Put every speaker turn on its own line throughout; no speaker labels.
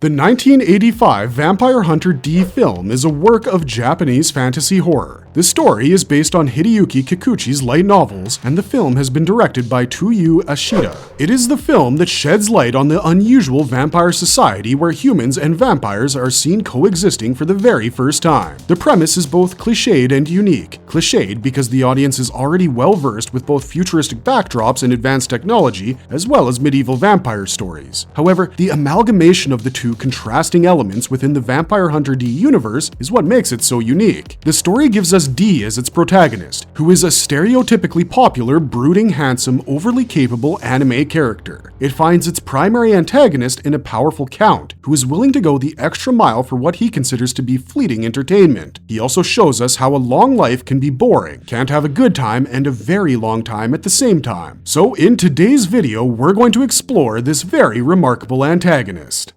The 1985 Vampire Hunter D film is a work of Japanese fantasy horror. The story is based on Hideyuki Kikuchi's light novels, and the film has been directed by Tsuyu Ashida. It is the film that sheds light on the unusual vampire society where humans and vampires are seen coexisting for the very first time. The premise is both cliched and unique. Cliched because the audience is already well versed with both futuristic backdrops and advanced technology, as well as medieval vampire stories. However, the amalgamation of the two contrasting elements within the Vampire Hunter D universe is what makes it so unique. The story gives us D as its protagonist, who is a stereotypically popular, brooding, handsome, overly capable anime character. It finds its primary antagonist in a powerful count, who is willing to go the extra mile for what he considers to be fleeting entertainment. He also shows us how a long life can be boring, can't have a good time and a very long time at the same time. So in today's video, we're going to explore this very remarkable antagonist.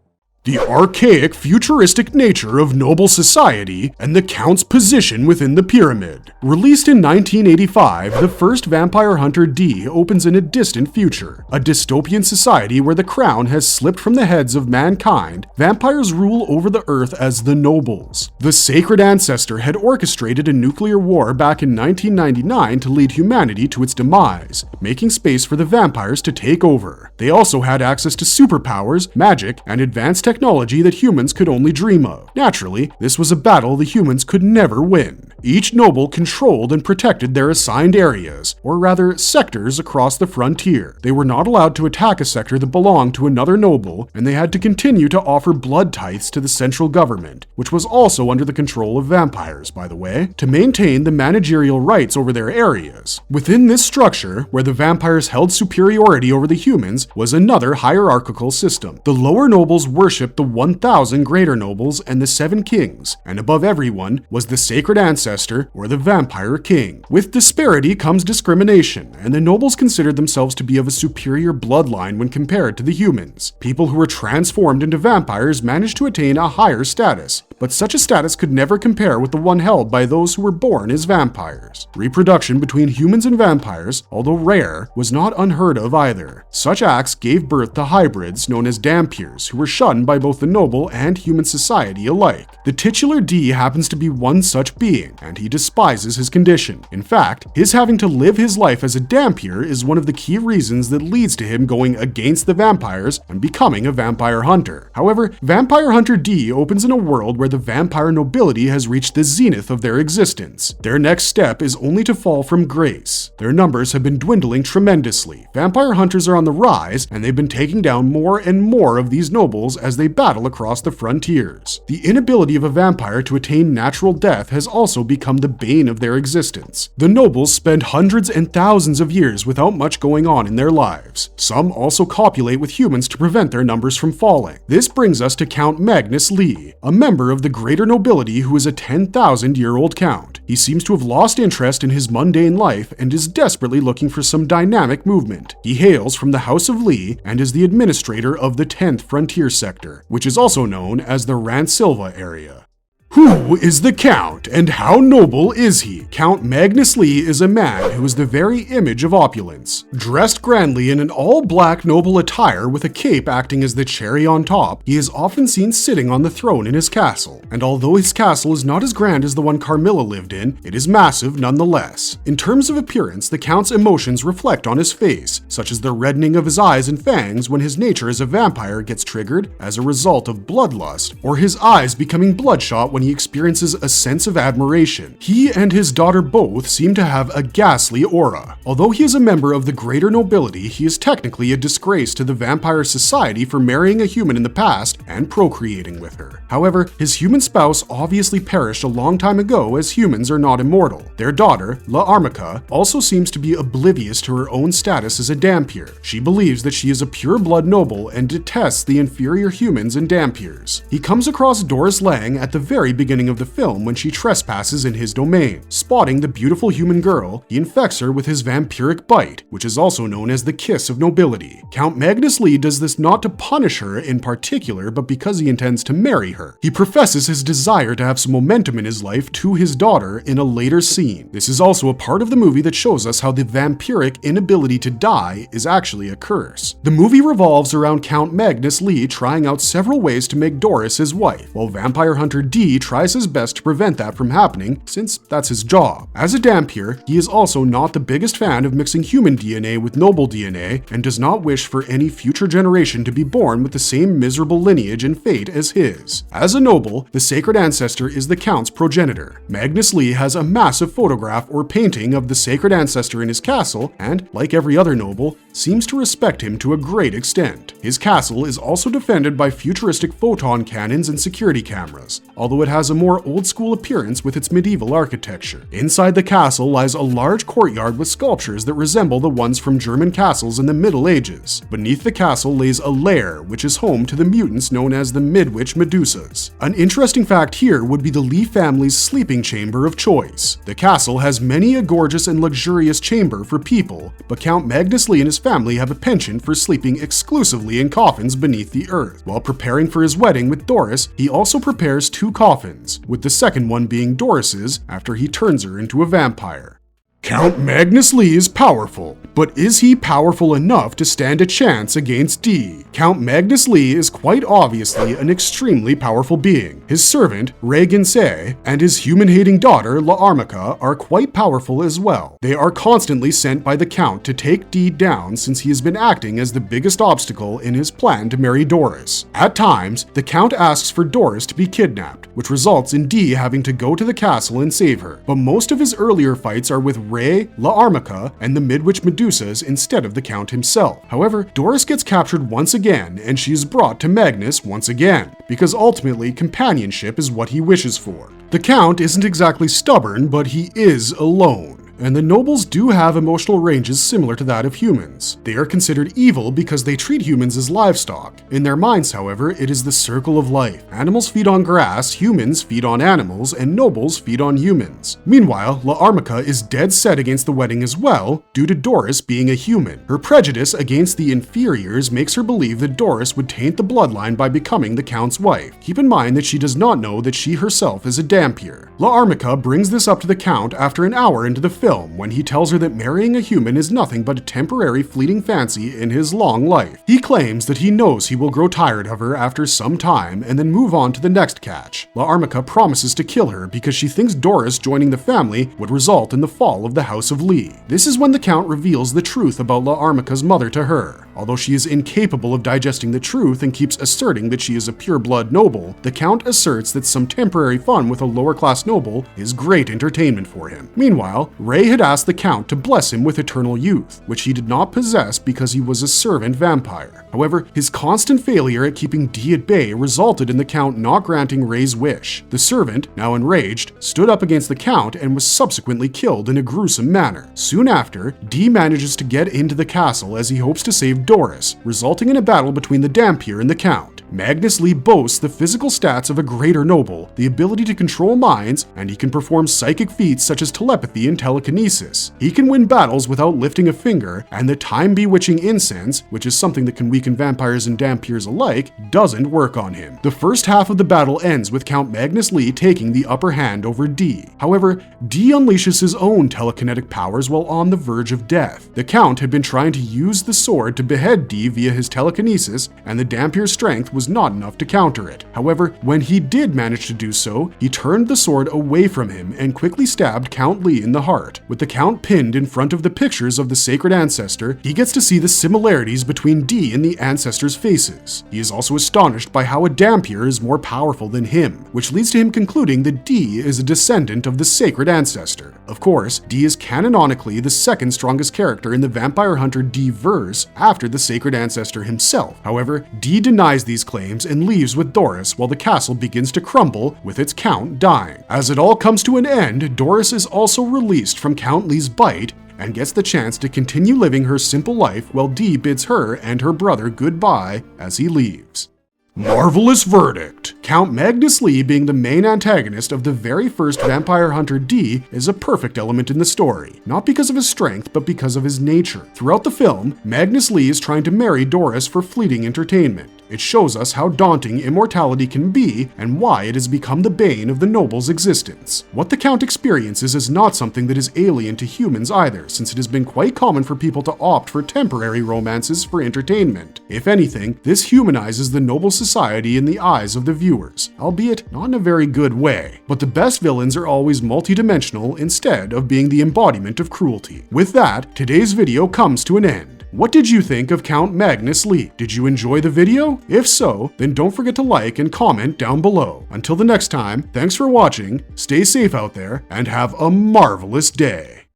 The archaic, futuristic nature of noble society and the Count's position within the pyramid. Released in 1985, the first Vampire Hunter D opens in a distant future. A dystopian society where the crown has slipped from the heads of mankind, vampires rule over the earth as the nobles. The sacred ancestor had orchestrated a nuclear war back in 1999 to lead humanity to its demise, making space for the vampires to take over. They also had access to superpowers, magic, and advanced technology that humans could only dream of. Naturally, this was a battle the humans could never win. Each noble controlled and protected their assigned areas, or rather sectors across the frontier. They were not allowed to attack a sector that belonged to another noble, and they had to continue to offer blood tithes to the central government, which was also under the control of vampires, by the way, to maintain the managerial rights over their areas. Within this structure, where the vampires held superiority over the humans, was another hierarchical system. The lower nobles worshipped the 1,000 greater nobles and the 7 kings, and above everyone was the sacred ancestor, or the vampire king. With disparity comes discrimination, and the nobles considered themselves to be of a superior bloodline when compared to the humans. People who were transformed into vampires managed to attain a higher status, but such a status could never compare with the one held by those who were born as vampires. Reproduction between humans and vampires, although rare, was not unheard of either. Such acts gave birth to hybrids known as dhampirs, who were shunned by both the noble and human society alike. The titular D happens to be one such being, and he despises his condition. In fact, his having to live his life as a dhampir is one of the key reasons that leads to him going against the vampires and becoming a vampire hunter. However, Vampire Hunter D opens in a world where the vampire nobility has reached the zenith of their existence. Their next step is only to fall from grace. Their numbers have been dwindling tremendously. Vampire hunters are on the rise, and they've been taking down more and more of these nobles as they battle across the frontiers. The inability of a vampire to attain natural death has also become the bane of their existence. The nobles spend hundreds and thousands of years without much going on in their lives. Some also copulate with humans to prevent their numbers from falling. This brings us to Count Magnus Lee, a member of the greater nobility who is a 10,000-year-old count. He seems to have lost interest in his mundane life and is desperately looking for some dynamic movement. He hails from the House of Lee and is the administrator of the 10th Frontier Sector, which is also known as the Ransilva area. Who is the Count, and how noble is he? Count Magnus Lee is a man who is the very image of opulence. Dressed grandly in an all-black noble attire with a cape acting as the cherry on top, he is often seen sitting on the throne in his castle. And although his castle is not as grand as the one Carmilla lived in, it is massive nonetheless. In terms of appearance, the Count's emotions reflect on his face, such as the reddening of his eyes and fangs when his nature as a vampire gets triggered as a result of bloodlust, or his eyes becoming bloodshot when he experiences a sense of admiration. He and his daughter both seem to have a ghastly aura. Although he is a member of the greater nobility, he is technically a disgrace to the vampire society for marrying a human in the past and procreating with her. However, his human spouse obviously perished a long time ago, as humans are not immortal. Their daughter, La Armica, also seems to be oblivious to her own status as a dhampir. She believes that she is a pure-blood noble and detests the inferior humans and dhampirs. He comes across Doris Lang at the very beginning of the film when she trespasses in his domain. Spotting the beautiful human girl, he infects her with his vampiric bite, which is also known as the kiss of nobility. Count Magnus Lee does this not to punish her in particular, but because he intends to marry her. her. He professes his desire to have some momentum in his life to his daughter in a later scene. This is also a part of the movie that shows us how the vampiric inability to die is actually a curse. The movie revolves around Count Magnus Lee trying out several ways to make Doris his wife, while vampire hunter D tries his best to prevent that from happening, since that's his job. As a Dhampir, he is also not the biggest fan of mixing human DNA with noble DNA, and does not wish for any future generation to be born with the same miserable lineage and fate as his. As a noble, the sacred ancestor is the Count's progenitor. Magnus Lee has a massive photograph or painting of the sacred ancestor in his castle, and, like every other noble, seems to respect him to a great extent. His castle is also defended by futuristic photon cannons and security cameras, although it has a more old-school appearance with its medieval architecture. Inside the castle lies a large courtyard with sculptures that resemble the ones from German castles in the Middle Ages. Beneath the castle lays a lair, which is home to the mutants known as the Midwich Medusas. An interesting fact here would be the Lee family's sleeping chamber of choice. The castle has many a gorgeous and luxurious chamber for people, but Count Magnus Lee and his family have a penchant for sleeping exclusively in coffins beneath the earth. While preparing for his wedding with Doris, he also prepares 2 coffins, with the second one being Doris's after he turns her into a vampire. Count Magnus Lee is powerful, but is he powerful enough to stand a chance against D? Count Magnus Lee is quite obviously an extremely powerful being. His servant, Regan Se, and his human-hating daughter, La Armica, are quite powerful as well. They are constantly sent by the Count to take D down since he has been acting as the biggest obstacle in his plan to marry Doris. At times, the Count asks for Doris to be kidnapped, which results in D having to go to the castle and save her. But most of his earlier fights are with Ray, La Armica, and the Midwich Medusas instead of the Count himself. However, Doris gets captured once again, and she is brought to Magnus once again, because ultimately companionship is what he wishes for. The Count isn't exactly stubborn, but he is alone. And the nobles do have emotional ranges similar to that of humans. They are considered evil because they treat humans as livestock. In their minds, however, it is the circle of life. Animals feed on grass, humans feed on animals, and nobles feed on humans. Meanwhile, La Armica is dead set against the wedding as well, due to Doris being a human. Her prejudice against the inferiors makes her believe that Doris would taint the bloodline by becoming the Count's wife. Keep in mind that she does not know that she herself is a Dhampir. La Armica brings this up to the Count after an hour into the film, when he tells her that marrying a human is nothing but a temporary fleeting fancy in his long life. He claims that he knows he will grow tired of her after some time and then move on to the next catch. La Armica promises to kill her because she thinks Doris joining the family would result in the fall of the House of Lee. This is when the Count reveals the truth about La Armica's mother to her. Although she is incapable of digesting the truth and keeps asserting that she is a pure-blood noble, the Count asserts that some temporary fun with a lower-class noble is great entertainment for him. Meanwhile, Ray had asked the Count to bless him with eternal youth, which he did not possess because he was a servant vampire. However, his constant failure at keeping D at bay resulted in the Count not granting Ray's wish. The servant, now enraged, stood up against the Count and was subsequently killed in a gruesome manner. Soon after, D manages to get into the castle as he hopes to save Doris, resulting in a battle between the Dhampir and the Count. Magnus Lee boasts the physical stats of a greater noble, the ability to control minds, and he can perform psychic feats such as telepathy and telekinesis. He can win battles without lifting a finger, and the time-bewitching incense, which is something that can weaken vampires and Dhampirs alike, doesn't work on him. The first half of the battle ends with Count Magnus Lee taking the upper hand over D. However, D unleashes his own telekinetic powers while on the verge of death. The Count had been trying to use the sword to behead D via his telekinesis, and the Dhampir's strength was not enough to counter it. However, when he did manage to do so, he turned the sword away from him and quickly stabbed Count Lee in the heart. With the Count pinned in front of the pictures of the sacred ancestor, he gets to see the similarities between D and the ancestors' faces. He is also astonished by how a Dhampir is more powerful than him, which leads to him concluding that D is a descendant of the sacred ancestor. Of course, D is canonically the second strongest character in the Vampire Hunter D verse after the sacred ancestor himself. However, D denies these claims and leaves with Doris while the castle begins to crumble with its Count dying. As it all comes to an end, Doris is also released from Count Lee's bite and gets the chance to continue living her simple life while D bids her and her brother goodbye as he leaves. Marvelous verdict! Count Magnus Lee being the main antagonist of the very first Vampire Hunter D is a perfect element in the story, not because of his strength, but because of his nature. Throughout the film, Magnus Lee is trying to marry Doris for fleeting entertainment. It shows us how daunting immortality can be and why it has become the bane of the noble's existence. What the Count experiences is not something that is alien to humans either, since it has been quite common for people to opt for temporary romances for entertainment. If anything, this humanizes the noble society in the eyes of the viewers, albeit not in a very good way. But the best villains are always multidimensional instead of being the embodiment of cruelty. With that, today's video comes to an end. What did you think of Count Magnus Lee? Did you enjoy the video? If so, then don't forget to like and comment down below. Until the next time, thanks for watching, stay safe out there, and have a marvelous day.